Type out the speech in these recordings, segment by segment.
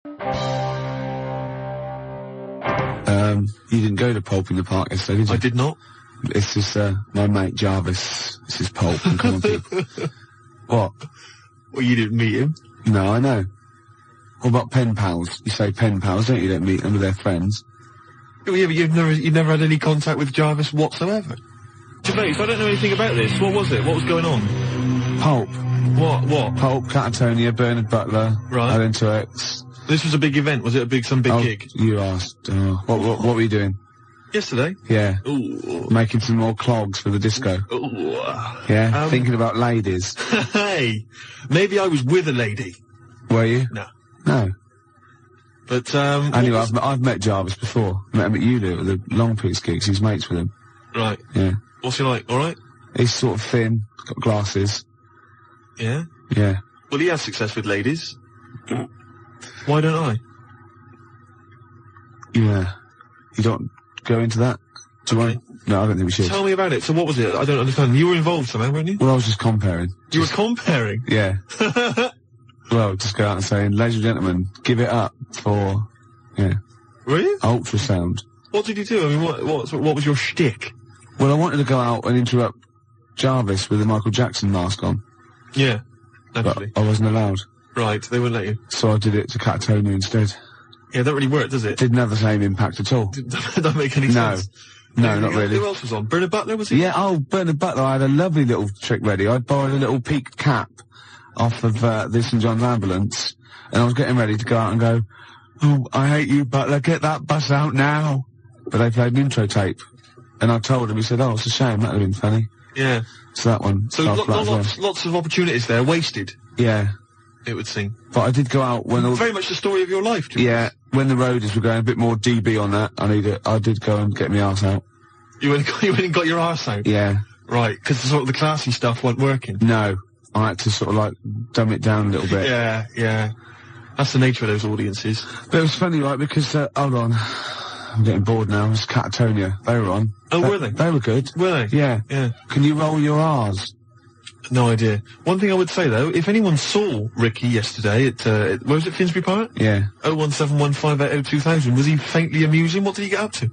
You didn't go to Pulp in the Park yesterday, did you? I did not. This is, my mate Gervais. This is Pulp and Common People. What? Well, you didn't meet him. No, I know. What about pen pals? You say pen pals, don't you? Don't meet them with their friends. Oh, yeah, but you've never had any contact with Gervais whatsoever. Gervais, I don't know anything about this. What was it? What was going on? Pulp. What? Pulp, Catatonia, Bernard Butler, right. Alan X. This was a big event, was it? Some big gig? You asked. What were you doing? Yesterday? Yeah. Ooh. Making some more clogs for the disco. Ooh. Yeah, thinking about ladies. Hey, maybe I was with a lady. Were you? No. No. But, anyway, I've met Gervais before. Met him at Ulu at the Long Peaks gigs. He's mates with him. Right. Yeah. What's he like? Alright? He's sort of thin, got glasses. Yeah? Yeah. Well, he has success with ladies. Why don't I? Yeah. You don't go into that? Do you want? No, I don't think we should. Tell me about it. So what was it? I don't understand. You were involved somehow, weren't you? Well, I was just comparing. You were comparing? Yeah. Well, just go out and saying, ladies and gentlemen, give it up for, Were you? ultrasound. What did you do? I mean, what was your shtick? Well, I wanted to go out and interrupt Gervais with a Michael Jackson mask on. Yeah, but naturally. I wasn't allowed. Right, they wouldn't let you. So I did it to Catatonia instead. Yeah, that really worked, does it? Didn't have the same impact at all. Don't make any sense. No, not really. Who else was on? Bernard Butler, was he? Yeah, Bernard Butler, I had a lovely little trick ready. I borrowed a little peaked cap off of the St John's ambulance, and I was getting ready to go out and go, oh, I hate you, Butler, get that bus out now. But they played an intro tape, and I told him, he said, oh, it's a shame, that would have been funny. Yeah. So that one. So lots of opportunities there, wasted. Yeah. It would seem. But I did go out when... Very much the story of your life, George. Yeah, when the roadies were going a bit more DB on that, I did go and get my arse out. You went and got your arse out? Yeah. Right, because sort of the classy stuff wasn't working. No. I had to sort of like dumb it down a little bit. Yeah. That's the nature of those audiences. But it was funny, right, because, hold on. I'm getting bored now. It was Catatonia. They were on. Oh, were they? They were good. Were they? Yeah. Yeah. Can you roll your R's? No idea. One thing I would say, though, if anyone saw Ricky yesterday at, where was it, Finsbury Park? Yeah. 01715802000, was he faintly amusing? What did he get up to?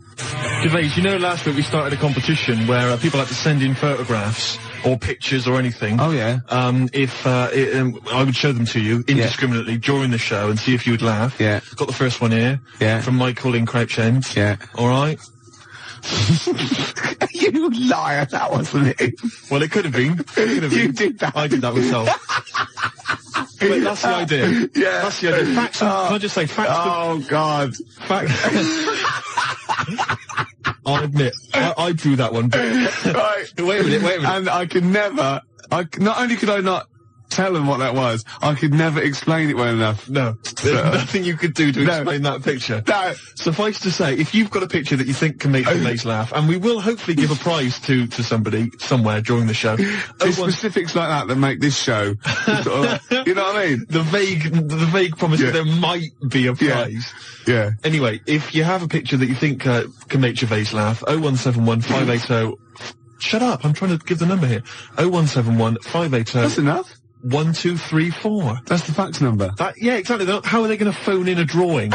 Gervais, you know last week we started a competition where people had to send in photographs or pictures or anything. Oh, yeah. I would show them to you indiscriminately during the show and see if you would laugh. Yeah. Got the first one here. Yeah. From Michael in Crouch End. Yeah. All right. You liar, that wasn't it. Well, it could have been. You did that. I did that myself. But that's the idea. Yeah. That's the idea. Facts can I just say facts? Oh, God. Facts. I'll admit, I drew that one. But Right. Wait a minute. And I could never, not only could I not tell them what that was, I could never explain it well enough. No. There's nothing you could do to explain that picture. No. Suffice to say, if you've got a picture that you think can make Gervais laugh, and we will hopefully give a prize to somebody somewhere during the show. It's specifics like that make this show. Sort of, you know what I mean? The vague promise that there might be a prize. Yeah. Anyway, if you have a picture that you think can make Gervais laugh, 0171580... Shut up, I'm trying to give the number here. 0171580... That's enough. 1234. That's the fax number. Yeah, exactly. How are they going to phone in a drawing?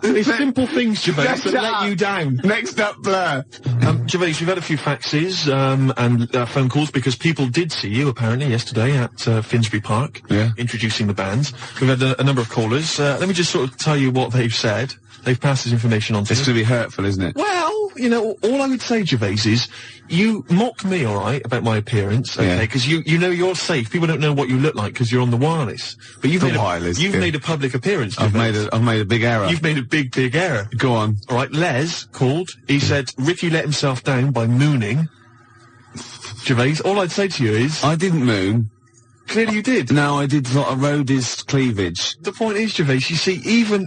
It's simple things, Gervais, that let you down. Next up, Blur. Gervais, we've had a few faxes and phone calls because people did see you, apparently, yesterday at Finsbury Park, introducing the bands. We've had a number of callers. Let me just sort of tell you what they've said. They've passed this information on to us. It's going to be hurtful, isn't it? Well, you know, all I would say, Gervais, is you mock me, all right, about my appearance, okay, because you know you're safe. People don't know what you look like because you're on the wireless. But you've made a public appearance, Gervais. I've made a big error. You've made a big error. Go on. All right, Les called. He said Ricky let himself down by mooning. Gervais, all I'd say to you is... I didn't moon. Clearly you did. No, I did sort of roadies cleavage. The point is, Gervais, you see,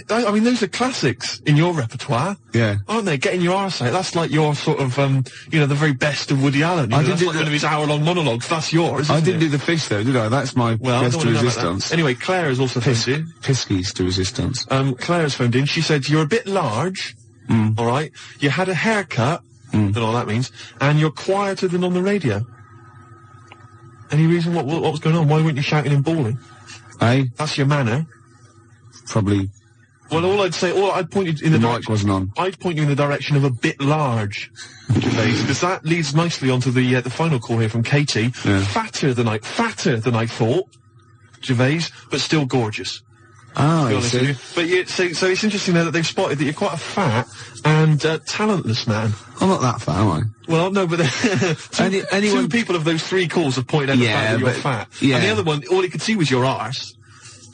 I mean, those are classics in your repertoire. Yeah. Aren't they? Getting your arse out. That's like your sort of, you know, the very best of Woody Allen. That's like one of his hour-long monologues. That's yours, I didn't do the fish, though, did I? That's my best to resistance. Anyway, Claire has also phoned in. Piskies to resistance. Claire has phoned in. She said, you're a bit large, all right? You had a haircut, don't know what that means, and you're quieter than on the radio. Any reason what was going on? Why weren't you shouting and bawling? Eh? That's your manner. probably... Well, I'd point you in the mic wasn't on. I'd point you in the direction of a bit large, Gervais, because that leads nicely onto the final call here from Katie. Yeah. Fatter than I thought, Gervais, but still gorgeous. Oh, I see. But so it's interesting there that they've spotted that you're quite a fat and talentless man. I'm not that fat, am I? Well, no, but two people of those 3 calls have pointed out the fact that you're fat. Yeah. And the other one, all he could see was your arse.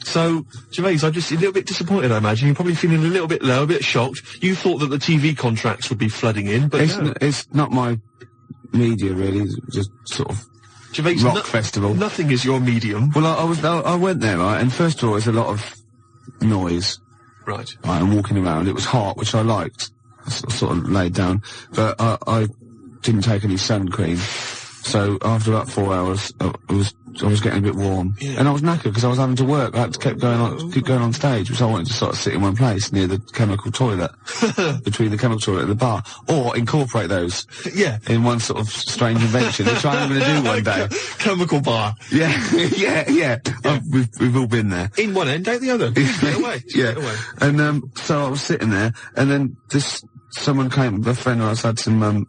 So, Gervais, I'm just a little bit disappointed, I imagine. You're probably feeling a little bit low, a bit shocked. You thought that the TV contracts would be flooding in, but it's not my media, really. It's just sort of Gervais, rock festival. Nothing is your medium. Well, I went there, right, and first of all, there's a lot of noise. Right. And walking around. It was hot, which I liked. I sort of laid down. But I didn't take any sun cream. So after about 4 hours, I was getting a bit warm, and I was knackered because I was having to work. I had to keep going on stage, which I wanted to sort of sit in one place near the chemical toilet, between the chemical toilet and the bar, or incorporate those. Yeah. In one sort of strange invention, which I'm going to do one day. Chemical bar. Yeah, yeah. We've all been there. In one end, out the other. Straight away. Yeah. Away. And so I was sitting there, and then someone came, a friend of ours had some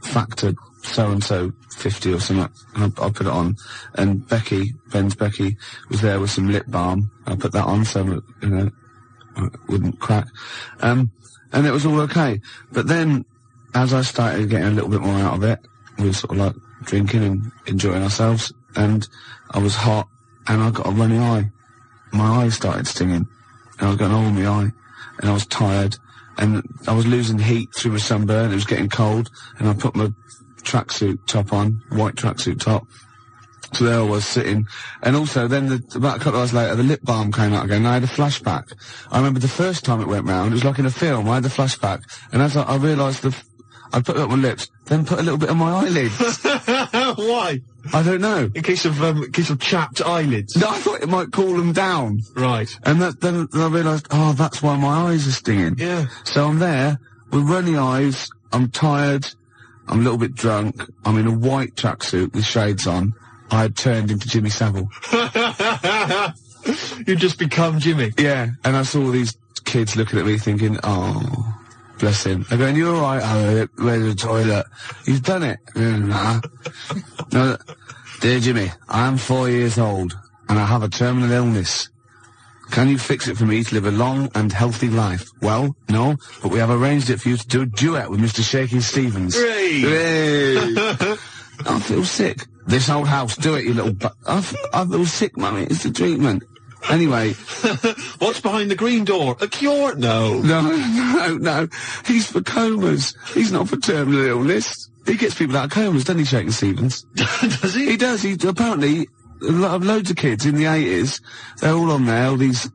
factored so-and-so 50 or something, and I put it on, and Ben's Becky was there with some lip balm. I put that on so, it wouldn't crack. And it was all okay. But then, as I started getting a little bit more out of it, we were sort of like drinking and enjoying ourselves, and I was hot, and I got a runny eye. My eye started stinging, and I was going, oh, my eye, and I was tired, and I was losing heat through my sunburn. It was getting cold, and I put my tracksuit top on, white tracksuit top. So there I was sitting, and also then about a couple of hours later, the lip balm came out again, and I had a flashback. I remember the first time it went round, it was like in a film, I had the flashback, and as I realised I put it on my lips, then put a little bit on my eyelids. Why? I don't know. In case of chapped eyelids. No, I thought it might cool them down. Right. And then I realised, oh, that's why my eyes are stinging. Yeah. So I'm there with runny eyes, I'm tired, I'm a little bit drunk, I'm in a white tracksuit with shades on. I had turned into Jimmy Savile. You'd just become Jimmy. Yeah, and I saw these kids looking at me thinking, oh, bless him. They're going, you're all right, oh, where's the toilet? You've done it. Nah. No, dear Jimmy, I am 4 years old, and I have a terminal illness. Can you fix it for me to live a long and healthy life? Well, no, but we have arranged it for you to do a duet with Mr. Shaky Stevens. Hooray! I feel sick. This old house, do it, you little I feel sick, mummy. It's the treatment. Anyway. What's behind the green door? A cure? No. No. He's for comas. He's not for terminal illness. He gets people out of comas, doesn't he, Shaky Stevens? Does he? He does. He apparently... loads of kids in the 80s, they're all on there, all these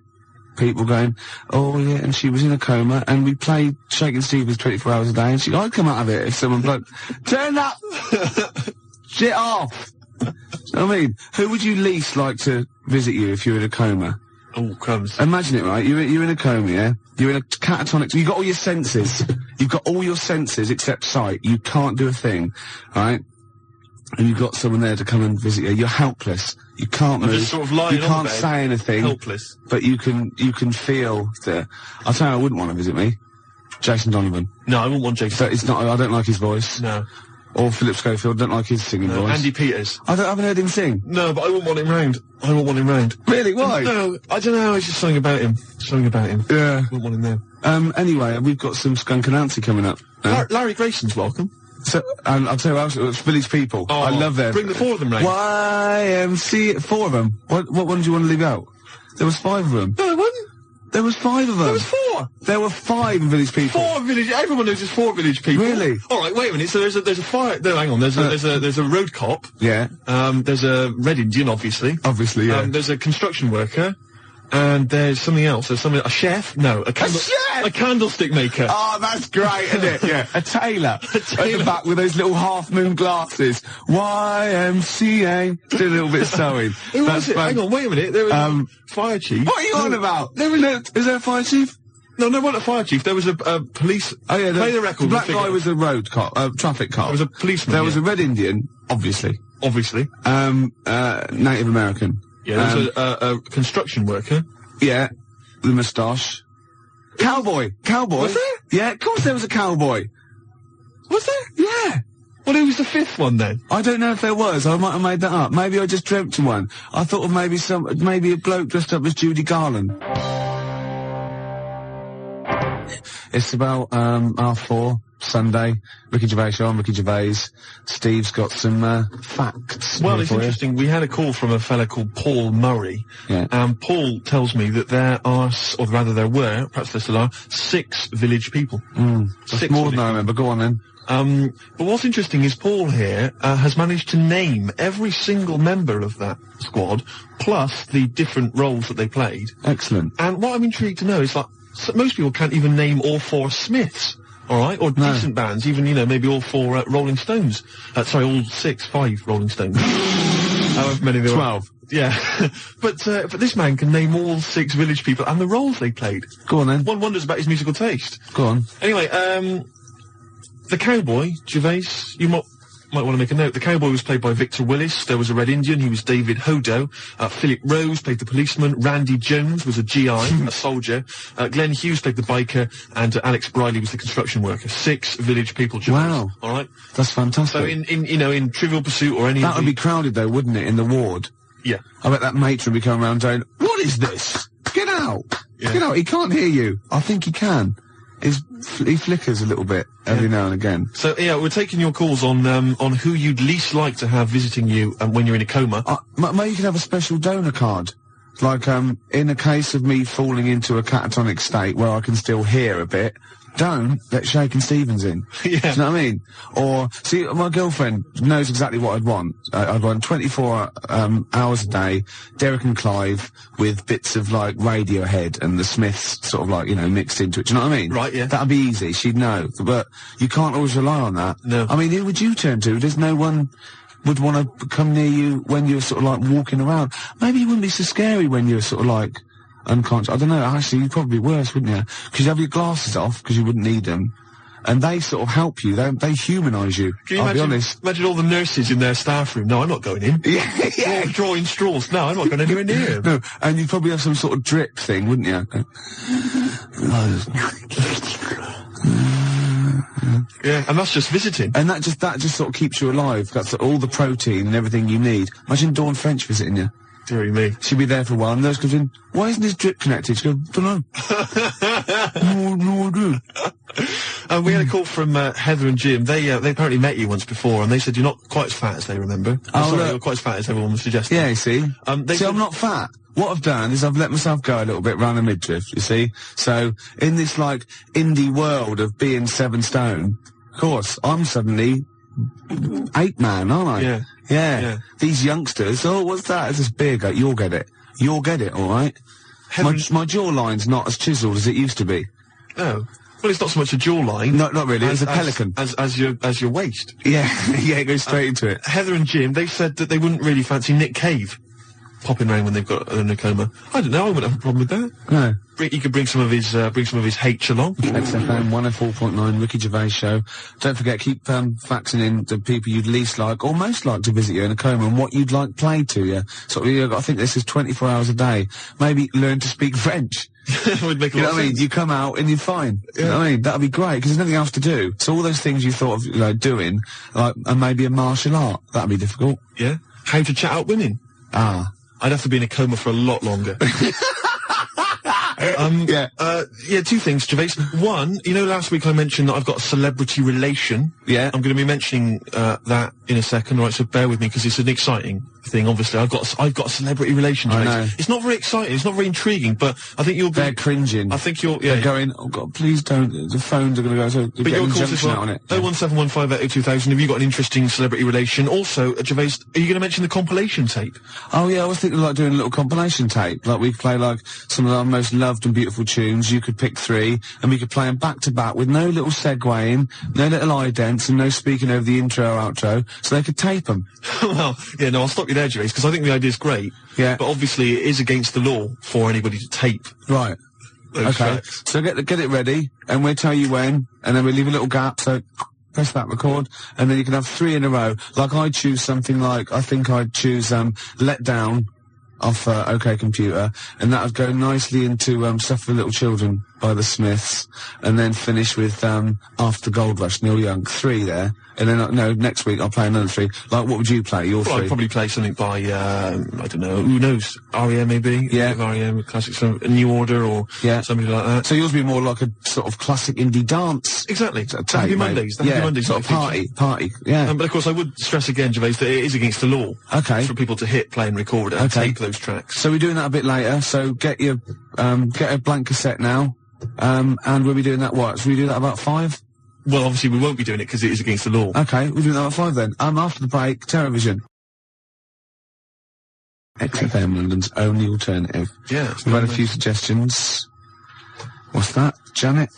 people going, oh yeah, and she was in a coma, and we played Shakin' Stevens 24 hours a day, and I'd come out of it if someone bloke, turn up! Shit off! You know what I mean? Who would you least like to visit you if you were in a coma? Oh, crumbs. Imagine it, right? You're in a coma, yeah? You're in a catatonic... You've got all your senses. You've got all your senses except sight. You can't do a thing, right? And you've got someone there to come and visit you. You're helpless. You can't move. Just sort of lying you can't on the bed, say anything. Helpless. But you can feel the... I'll tell you, I wouldn't want to visit me. Jason Donovan. No, I wouldn't want Jason. So it's not... I don't like his voice. No. Or Philip Schofield. Don't like his singing voice. Andy Peters. I haven't heard him sing. No, but I wouldn't want him round. I wouldn't want him round. Really? Why? No, I don't know. It's just something about him. Yeah. I wouldn't want him there. Anyway, we've got some Skunk Anansi coming up. Larry Grayson's welcome. So, and I'll tell you what else, it's Village People. Oh, I love them. Bring the 4 of them round. YMCA, 4 of them. What one do you want to leave out? There was 5 of them. No, there wasn't. There was 5 of them. There was 4. There were 5 Village People. 4 village. Everyone knows there's 4 village people. Really? All right. Wait a minute. So there's a fire. No, hang on. There's a road cop. Yeah. There's a Red Indian, obviously. Obviously, yeah. There's a construction worker. And there's something else. There's something. A chef? No. A chef? A candlestick maker. Oh, that's great, isn't it? Yeah. A tailor. At the back with those little half-moon glasses. YMCA. Still a little bit sewing. Who was it? Hang on, wait a minute. There was a fire chief. What are you on about? Is there a fire chief? No, wasn't a fire chief. There was a police... Oh, yeah. Play the record. The black guy was a road cop, traffic cop. There was a policeman. There was a Red Indian, obviously. Obviously. Native American. Yeah, there was a construction worker. Yeah. the moustache. Cowboy! Was there? Yeah, of course there was a cowboy. Was there? Yeah. Well, who was the fifth one then? I don't know if there was. I might have made that up. Maybe I just dreamt of one. I thought of maybe a bloke dressed up as Judy Garland. It's about 4:30, Sunday. Ricky Gervais show. I'm Ricky Gervais. Steve's got some facts. Well, it's interesting. We had a call from a fella called Paul Murray. Yeah. Paul tells me that there were, perhaps there still are, 6 village people. That's more than I remember. Go on then. But what's interesting is Paul here has managed to name every single member of that squad, plus the different roles that they played. Excellent. And what I'm intrigued to know is, like, most people can't even name all 4 Smiths, all right? Or decent bands, even, maybe all 4 Rolling Stones. All 5 Rolling Stones. However many there 12. Are. Yeah. but this man can name all 6 village people and the roles they played. Go on then. One wonders about his musical taste. Go on. Anyway, the cowboy, Gervais, you might want to make a note. The cowboy was played by Victor Willis. There was a Red Indian. He was David Hodo. Philip Rose played the policeman. Randy Jones was a GI, a soldier. Glenn Hughes played the biker. And Alex Briley was the construction worker. 6 village people, Gervais. Wow. All right? That's fantastic. So in Trivial Pursuit or any That would be crowded though, wouldn't it, in the ward? Yeah. I bet that matron would be coming around saying, "What is this? Get out! Yeah. Get out! He can't hear you." I think he can. He flickers a little bit every now and again. So, yeah, we're taking your calls on who you'd least like to have visiting you when you're in a coma. Maybe you could have a special donor card. Like, in a case of me falling into a catatonic state where I can still hear a bit, don't let Shakin' Stevens in. Yeah. Do you know what I mean? Or, see, my girlfriend knows exactly what I'd want. I'd want 24 hours a day, Derek and Clive, with bits of, like, Radiohead and the Smiths sort of, like, mixed into it. Do you know what I mean? Right, yeah. That'd be easy. She'd know. But you can't always rely on that. No. I mean, who would you turn to? There's no one would want to come near you when you're sort of, like, walking around. Maybe it wouldn't be so scary when you're sort of, like, unconscious. I don't know, actually, you'd probably be worse, wouldn't you? Because you have your glasses off, because you wouldn't need them. And they sort of help you. They humanise you. Can you I'll be honest. Imagine all the nurses in their staff room. No, I'm not going in. Yeah. Drawing straws. No, I'm not going anywhere near them. No, and you'd probably have some sort of drip thing, wouldn't you? Yeah, and that's just visiting. And that just sort of keeps you alive. That's all the protein and everything you need. Imagine Dawn French visiting you. Dearie me. She'd be there for a while, and nurse comes in, "Why isn't his drip connected?" She goes, "Dunno." No, I do. We had a call from Heather and Jim. They apparently met you once before, and they said you're not quite as fat as they remember. You're quite as fat as everyone was suggesting. Yeah, you see. I'm not fat. What I've done is I've let myself go a little bit round the midriff, you see. So, in this, like, indie world of being 7 stone, of course, I'm suddenly 8 man, aren't I? Yeah. These youngsters, "Oh, what's that? It's this big." You'll get it. You'll get it, all right? My jawline's not as chiseled as it used to be. No. Well, it's not so much a jawline. No, not really. It's a pelican. As your waist. Yeah, yeah, it goes straight into it. Heather and Jim, they said that they wouldn't really fancy Nick Cave popping round when they've got a coma. I don't know. I wouldn't have a problem with that. No. He could bring some of his H along. XFM 104.9 Ricky Gervais show. Don't forget, keep faxing in the people you'd least like or most like to visit you in a coma and what you'd like played to you. So I think this is 24 hours a day. Maybe learn to speak French. Would make a You know lot what I of mean? sense. You come out and you're fine. You know what I mean? That'd be great because there's nothing else to do. So all those things you thought of doing, like, and maybe a martial art, that'd be difficult. Yeah. How to chat up women. I'd have to be in a coma for a lot longer. Yeah, 2 things, Gervais. One, last week I mentioned that I've got a celebrity relation. Yeah. I'm going to be mentioning that in a second, right? So bear with me because it's an exciting thing. Obviously, I've got a celebrity relation. I know. It's not very exciting. It's not very intriguing, but I think you'll be. They're cringing. I think you'll. They're going, "Oh God, please don't." The phones are going to go. So But your calls as well. on it. 01715802000. Have you got an interesting celebrity relation? Also, Gervais, are you going to mention the compilation tape? Oh yeah, I was thinking like doing a little compilation tape. Like we could play like some of our most loved and beautiful tunes. You could pick 3, and we could play them back to back with no little segueing, no little idents, and no speaking over the intro or outro, so they could tape them. Well, yeah, no, I'll stop you there, Gervais, because I think the idea's great. Yeah. But obviously, it is against the law for anybody to tape. Right. Those Okay. tracks. So get it ready, and we'll tell you when, and then we'll leave a little gap. So press that record, and then you can have 3 in a row. Like I choose something like I think I'd choose "Let Down." off OK Computer, and that would go nicely into Stuff for Little Children by the Smiths, and then finish with After Gold Rush, Neil Young, 3 there. And then, no, next week I'll play another 3. Like, what would you play? Your 3? I'd probably play something by, I don't know, who knows? REM maybe? Yeah. REM, classic, a New Order or something like that. So yours would be more like a sort of classic indie dance. Exactly. That'd be Mondays. That'd be Mondays. Sort of party, yeah. But of course I would stress again, Gervais, that it is against the law. Okay. For people to hit, play and record and tape those tracks. So we're doing that a bit later, so get your, get a blank cassette now, and we'll be doing that what? So we do that about 5? Well, obviously we won't be doing it because it is against the law. Okay, we'll do that at 5 then. After the break, Terrorvision. XFM, London's only alternative. Yeah. We've had a few suggestions. What's that? Janet?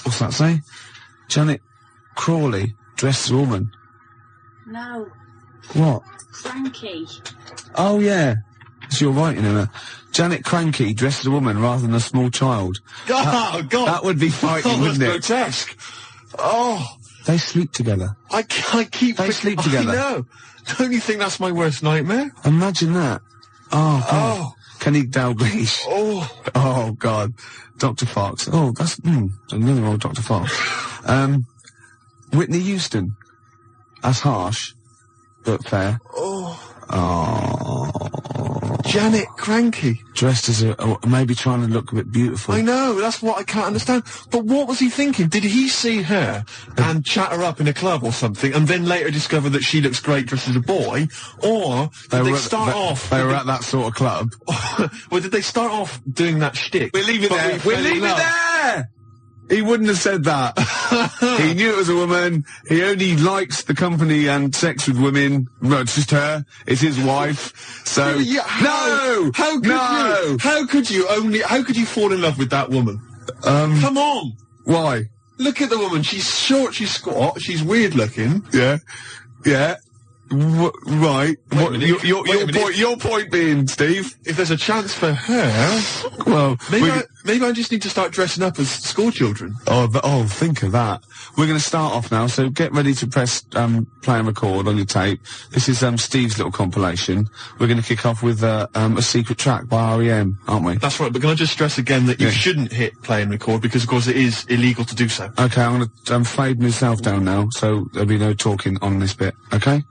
What's that say? Janet Crawley, dressed as a woman. No. What? Cranky. Oh, yeah. It's your writing in there. Janet Cranky, dressed as a woman rather than a small child. Oh, God. That would be frightening, wouldn't it? That's grotesque. Oh. They sleep together. I keep... They sleep together. I know. Don't you think that's my worst nightmare? Imagine that. Oh, God. Oh. Kenny Dalglish. Oh. Oh, God. Dr. Fox. Oh, that's, another old Dr. Fox. Whitney Houston. That's harsh, but fair. Oh. Oh. Janet Cranky. Dressed as maybe trying to look a bit beautiful. I know, that's what I can't understand. But what was he thinking? Did he see her and chat her up in a club or something, and then later discover that she looks great dressed as a boy? Or did they start off... They were at that sort of club. Well, did they start off doing that shtick? We'll leave it there. We'll leave it there! He wouldn't have said that. He knew it was a woman. He only likes the company and sex with women. No, it's just her. It's his wife. So yeah, no. How could you fall in love with that woman? Come on. Why? Look at the woman. She's short. She's squat. She's weird looking. Yeah. Yeah. Right. Your point being, Steve, if there's a chance for her, well, maybe I just need to start dressing up as school children. Oh, think of that. We're going to start off now, so get ready to press play and record on your tape. This is Steve's little compilation. We're going to kick off with a secret track by REM, aren't we? That's right, but can I just stress again that you shouldn't hit play and record because, of course, it is illegal to do so. Okay, I'm going to fade myself down now, so there'll be no talking on this bit, okay?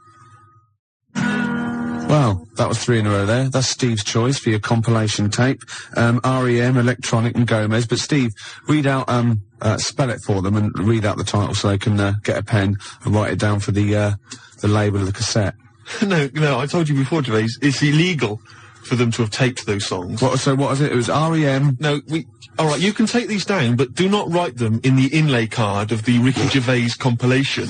Well, that was 3 in a row there. That's Steve's choice for your compilation tape. REM, Electronic and Gomez. But Steve, read out, spell it for them and read out the title so they can get a pen and write it down for the label of the cassette. No, I told you before, Gervais, it's illegal for them to have taped those songs. So what was it? It was REM. No, alright, you can take these down, but do not write them in the inlay card of the Ricky Gervais compilation,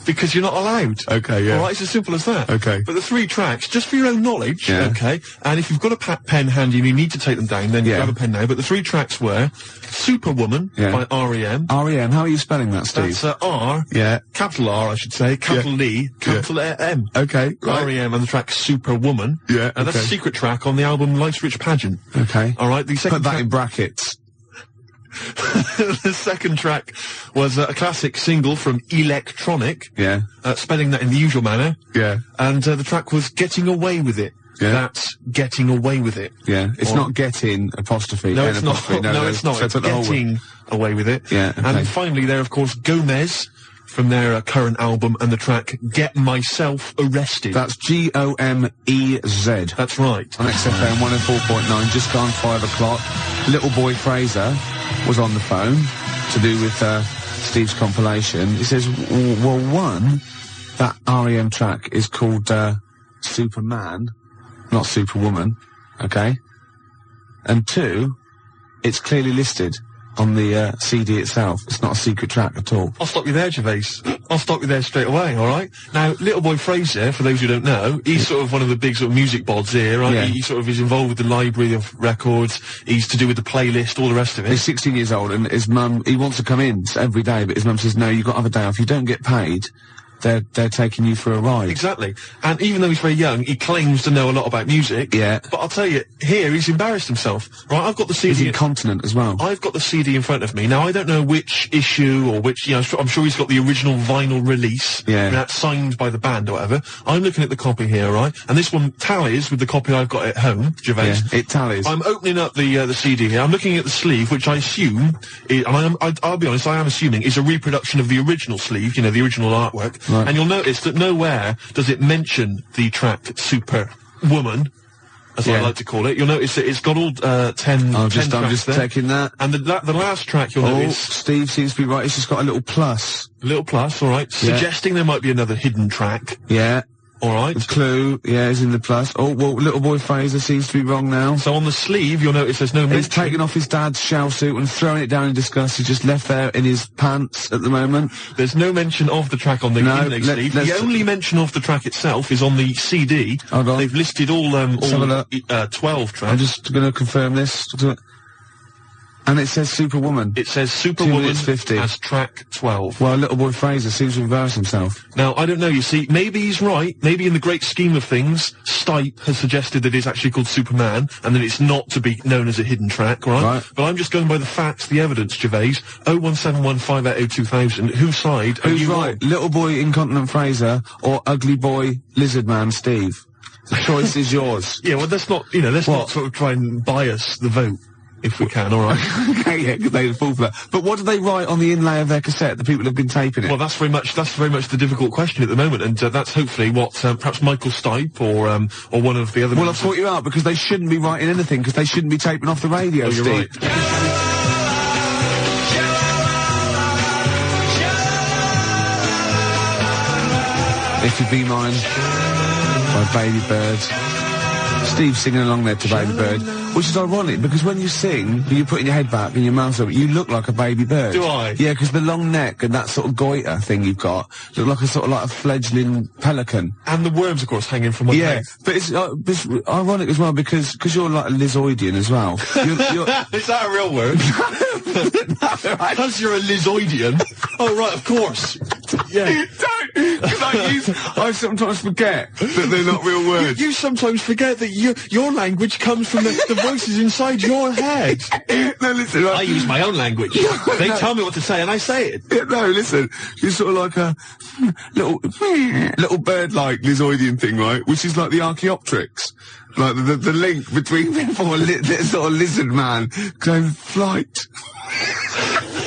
because you're not allowed. Okay, yeah. Alright, it's as simple as that. Okay. But the 3 tracks, just for your own knowledge, okay, and if you've got a pen handy and you need to take them down, then you grab a pen now, but the 3 tracks were Superwoman by REM. REM, how are you spelling that, Steve? That's R, capital R, I should say, capital E, capital M. Okay, right. REM and the track Superwoman. Yeah, and that's a secret track on the album Life's Rich Pageant. Okay. Alright, the second Put that in brackets. The second track was a classic single from Electronic. Yeah. Spelling that in the usual manner. Yeah. And the track was Getting Away With It. Yeah. That's Getting Away With It. Yeah. It's not getting apostrophe. No, it's not. No, it's not. So It's Getting Away With It. Yeah. Okay. And finally there, of course, Gomez from their current album and the track Get Myself Arrested. That's Gomez. That's right. On XFM 104.9, just gone 5 o'clock. Little boy Fraser was on the phone to do with Steve's compilation. He says, well, one, that REM track is called Superman, not Superwoman, okay? And 2, it's clearly listed on the CD itself. It's not a secret track at all. I'll stop you there, Gervais. I'll stop you there straight away, alright? Now, Little Boy Fraser, for those who don't know, he's sort of one of the big sort of music bods here, right? Yeah. He sort of is involved with the library of records, he's to do with the playlist, all the rest of it. He's 16 years old and his mum, he wants to come in every day, but his mum says, no, you've got to have a day off. You don't get paid, they're taking you for a ride. Exactly. And even though he's very young, he claims to know a lot about music. Yeah. But I'll tell you, here he's embarrassed himself. Right, I've got the CD. He's incontinent as well. I've got the CD in front of me. Now, I don't know which issue or which, you know, I'm sure he's got the original vinyl release. Yeah. That's signed by the band or whatever. I'm looking at the copy here, right? And this one tallies with the copy I've got at home, Gervais. Yeah, it tallies. I'm opening up the CD here. I'm looking at the sleeve, which I assume, I'll be honest, I am assuming is a reproduction of the original sleeve, you know, the original artwork. Right. And you'll notice that nowhere does it mention the track Superwoman, as I like to call it. You'll notice that it's got all 10 I'm 10 tracks just there. taking that. And the last track you'll notice... Steve seems to be right. It's just got a little plus. A little plus, all right. Yeah. Suggesting there might be another hidden track. Yeah. All right. The clue, yeah, is in the plus. Oh, well, little boy Fraser seems to be wrong now. So on the sleeve, you'll notice there's no mention. He's taken off his dad's shell suit and throwing it down in disgust. He's just left there in his pants at the moment. There's no mention of the track on the inlay sleeve. The only mention of the track itself is on the CD. Hold on. They've listed all 12 tracks. I'm just going to confirm this. And it says Superwoman. It says 2 Superwoman minutes 50. as track 12. Well, little boy Fraser seems to embarrass himself. Now, I don't know, you see, maybe he's right. Maybe in the great scheme of things, Stipe has suggested that it's actually called Superman, and that it's not to be known as a hidden track, right? But I'm just going by the facts, the evidence, Gervais. 01715802000. Whose side are Who's you right? on? Little boy Incontinent Fraser or ugly boy Lizard Man Steve? The choice is yours. Yeah, well, let's not, you know, let's not sort of try and bias the vote. If we can, all right. Okay, yeah, because they fall for that. But what do they write on the inlay of their cassette? The people have been taping it. Well, that's very much the difficult question at the moment, and that's hopefully what perhaps Michael Stipe or one of the other. Well, I've caught you out because they shouldn't be writing anything because they shouldn't be taping off the radio. Oh, you're Steve. right. If You Be Mine by Baby Bird. Steve singing along there to Baby Bird, which is ironic because when you sing, you're putting your head back and your mouth up, you look like a baby bird. Do I? Yeah, because the long neck and that sort of goiter thing you've got look like a sort of like a fledgling pelican. And the worms, of course, hanging from one leg. But it's ironic as well because you're like a lizoidian as well. You're Is that a real word? Because you're a lizoidian. Oh, right, of course. Yeah. Don't! Because I sometimes forget that they're not real words. You sometimes forget that your language comes from the voices inside your head. No, listen. I use my own language. They tell me what to say and I say it. Yeah, no, listen. You're sort of like a little bird-like lizoidian thing, right? Which is like the Archaeopteryx. Like the link between before the sort of lizard man going flight.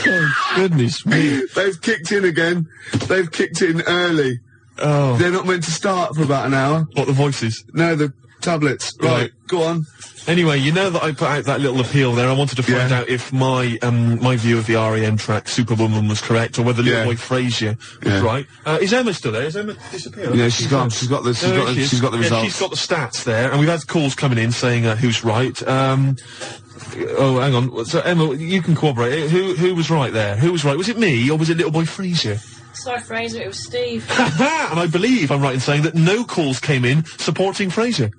Oh, goodness me. They've kicked in again. They've kicked in early. Oh. They're not meant to start for about an hour. What, the voices? No, the tablets. Right, go on. Anyway, you know that I put out that little appeal there. I wanted to find out if my view of the REM track Superwoman was correct, or whether Little Boy Frazier was right. Is Emma still there? Has Emma disappeared? Yeah, she's got the results. She's got the stats there, and we've had calls coming in saying who's right. Oh, hang on. So Emma, you can corroborate. Who was right there? Who was right? Was it me or was it Little Boy Frazier? Sorry, Fraser, it was Steve. And I believe I'm right in saying that no calls came in supporting Frazier.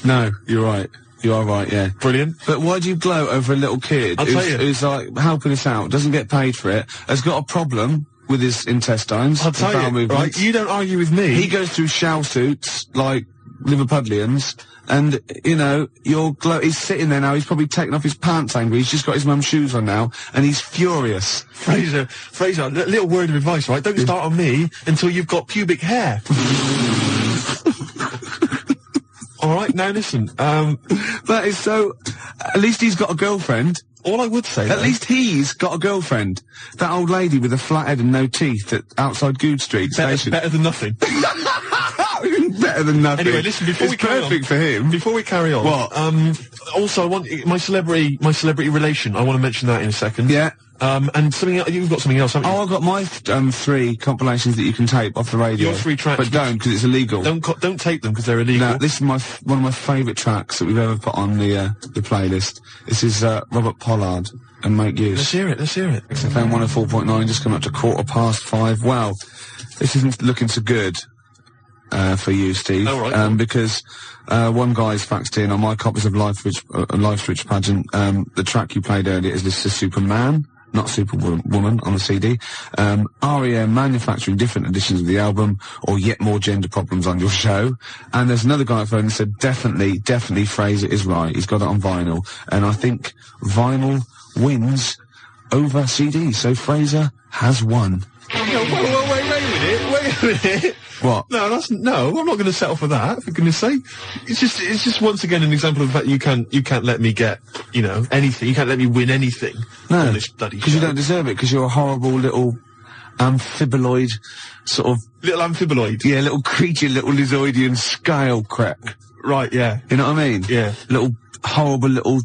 No, you're right. You are right, yeah. Brilliant. But why do you gloat over a little kid who's like helping us out, doesn't get paid for it, has got a problem with his intestines? I'll tell you, right, you don't argue with me. He goes through shell suits like Liverpudlians, and, you know, he's sitting there now, he's probably taken off his pants angry, he's just got his mum's shoes on now, and he's furious. Fraser, a little word of advice, right? Don't start on me until you've got pubic hair. Alright, now listen, that is so... At least he's got a girlfriend. All I would say, at least he's got a girlfriend. That old lady with a flat head and no teeth outside Good Street Station. Better than nothing. Better than nothing. Anyway, listen, before we carry on... perfect for him. Before we carry on... What? Also, I want... My celebrity relation, I want to mention that in a second. Yeah. And something else, you've got something else, haven't you? Oh, I've got my 3 compilations that you can tape off the radio. Your 3 tracks. But don't, because it's illegal. Don't tape them, because they're illegal. No, this is one of my favourite tracks that we've ever put on the playlist. This is Robert Pollard and Make Use. Let's hear it. XFM 104.9, just come up to 5:15. Well, this isn't looking so good for you, Steve. Oh, right. Because one guy's faxed in on my copies of Life's Rich Pageant. The track you played earlier is listed as Superman, not Superwoman, on the CD. REM manufacturing different editions of the album, or yet more gender problems on your show. And there's another guy phone that said, definitely Fraser is right. He's got it on vinyl. And I think vinyl wins over CD, so Fraser has won. Wait a minute. What? No, I'm not going to settle for that, for goodness sake. It's just once again an example of the fact you can't let me get, anything. You can't let me win anything on this bloody show. Because you don't deserve it, because you're a horrible little amphibiloid sort of... Little amphibiloid? Yeah, little creature, little lizardian scale crack. Right, yeah. You know what I mean? Yeah. Little, horrible little...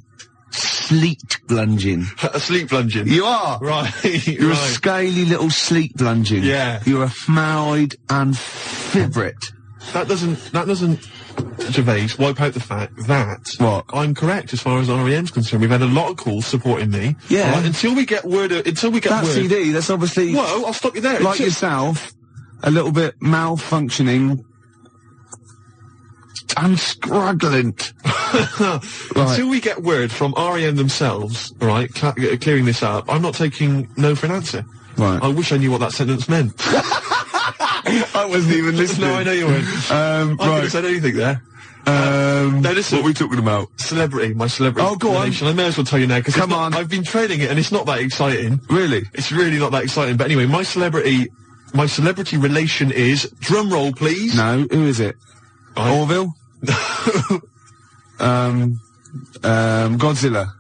sleet blunging. A sleet blunging? You are! Right, You're a scaly little sleet blunging. Yeah. You're a phmoid amphibrate. That doesn't, Gervais, wipe out the fact that... What? I'm correct as far as REM's concerned. We've had a lot of calls supporting me. Yeah. Right, until we get word... That CD, that's obviously... Whoa, I'll stop you there. Like yourself, a little bit malfunctioning... and struggling. Right. Until we get word from REM themselves, right, clearing this up, I'm not taking no for an answer. Right. I wish I knew what that sentence meant. I wasn't even listening. No, I know you weren't. I could have said anything there. Now listen, what are we talking about? My celebrity. Oh, go relation. I may as well tell you now, because Come on. I've been training it, and it's not that exciting. Really? It's really not that exciting. But anyway, my celebrity relation is, drum roll, please. No, who is it? Orville? Godzilla.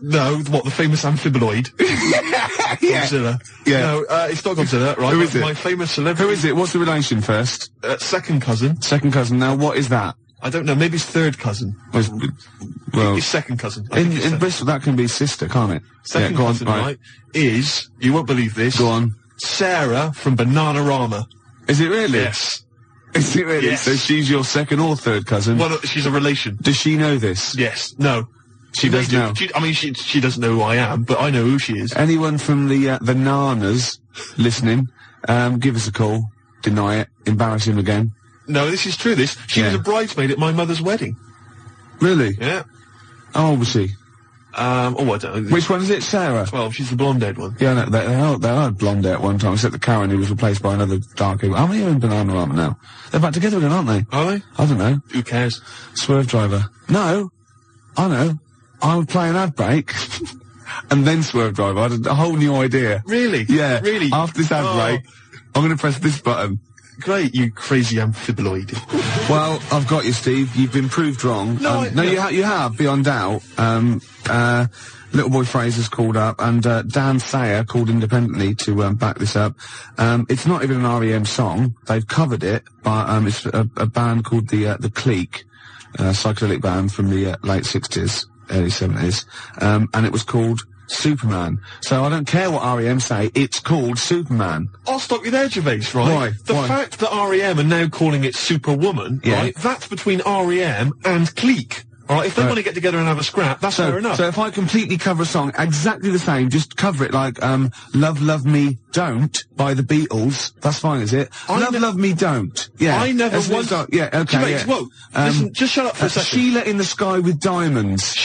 No, what, the famous amphibiloid? Yeah. Godzilla. Yeah. No, it's not Godzilla, right? Who is it? My famous celebrity. Who is it? What's the relation first? Second cousin. Second cousin. Now, what is that? I don't know, maybe it's third cousin. Well, it's second cousin. In Bristol, that can be sister, can't it? Second cousin, right, is, you won't believe this. Go on. Sarah from Bananarama. Is it really? Yes. Is it really? Yes. So she's your second or third cousin? Well, she's a relation. Does she know this? Yes. No. She does now. She doesn't know who I am, but I know who she is. Anyone from the Nanas listening, give us a call. Deny it. Embarrass him again. No, this is true, She was a bridesmaid at my mother's wedding. Really? Yeah. How old was she? I don't know. Which one is it, Sarah? 12, she's the blonde-haired one. Yeah, no, they are blonde at one time, except that Karen, who was replaced by another darker. How many are in Bananarama now? They're back together again, aren't they? Are they? I don't know. Who cares? Swerve Driver. No. I know. I would play an ad break, and then Swerve Driver. I had a whole new idea. Really? Yeah. Really? After this ad break, I'm going to press this button. Great, you crazy amphibiloid. Well, I've got you, Steve. You've been proved wrong. No, you have, beyond doubt. Little Boy Fraser's called up, and Dan Sayer called independently to back this up. It's not even an REM song. They've covered it, but it's a band called the Clique, psychedelic band from the late 60s, early 70s, and it was called Superman. So I don't care what REM say, it's called Superman. I'll stop you there, Gervais, right? Why? Fact that REM are now calling it Superwoman, right, that's between REM and Clique. Alright, if they want to get together and have a scrap, that's fair enough. So if I completely cover a song exactly the same, just cover it like, Love, Love Me, Don't, by the Beatles, that's fine, is it? Love Me, Don't. Yeah. I never once... Yeah, okay, Gervais, whoa, listen, just shut up for a second. Sheila in the Sky with Diamonds.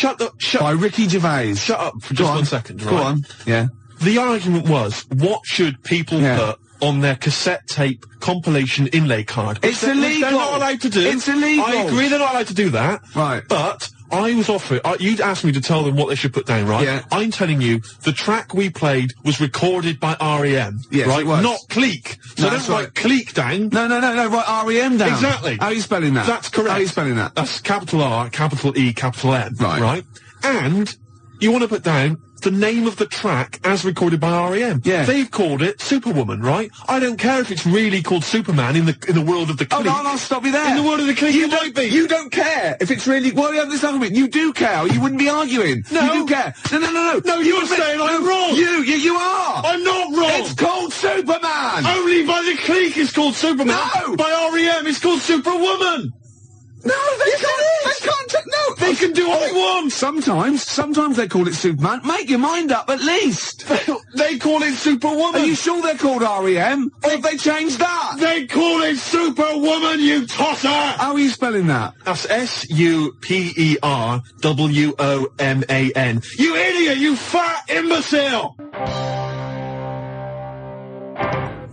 By Ricky Gervais. Shut up for just 1 second, right? Go on, yeah. The argument was, what should people put on their cassette tape compilation inlay card? It's illegal. They're not allowed to do. It's illegal. I agree they're not allowed to do that. Right. But I was offered, you'd asked me to tell them what they should put down, right? Yeah. I'm telling you, the track we played was recorded by REM. Yes, right? it was. Not Clique. So don't write Clique down. No, write REM down. Exactly. How are you spelling that? That's correct. How are you spelling that? That's capital R, capital E, capital M. Right. Right? And you want to put down the name of the track as recorded by REM. Yeah. They've called it Superwoman, right? I don't care if it's really called Superman in the world of the Clique. Oh, no, I'll stop you there. In the world of the Clique, you don't care if it's really... Well, we have this argument. You do care, or you wouldn't be arguing. No. You do care. No. No, you're saying I'm wrong. You are. I'm not wrong. It's called Superman. Only by the Clique it's called Superman. No. By REM it's called Superwoman. No, they can't. No, they can do what they want! Sometimes they call it Superman. Make your mind up, at least! They call it Superwoman! Are you sure they're called REM? Or have they changed that? They call it Superwoman, you tosser! How are you spelling that? That's SUPERWOMAN. You idiot, you fat imbecile!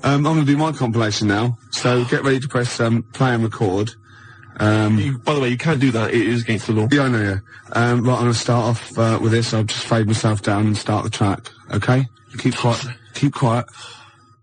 I'm going to do my compilation now, so get ready to press play and record. By the way, you can't do that. It is against the law. Yeah, I know, yeah. Right, I'm going to start off with this. I'll just fade myself down and start the track, okay? Keep quiet. Keep quiet.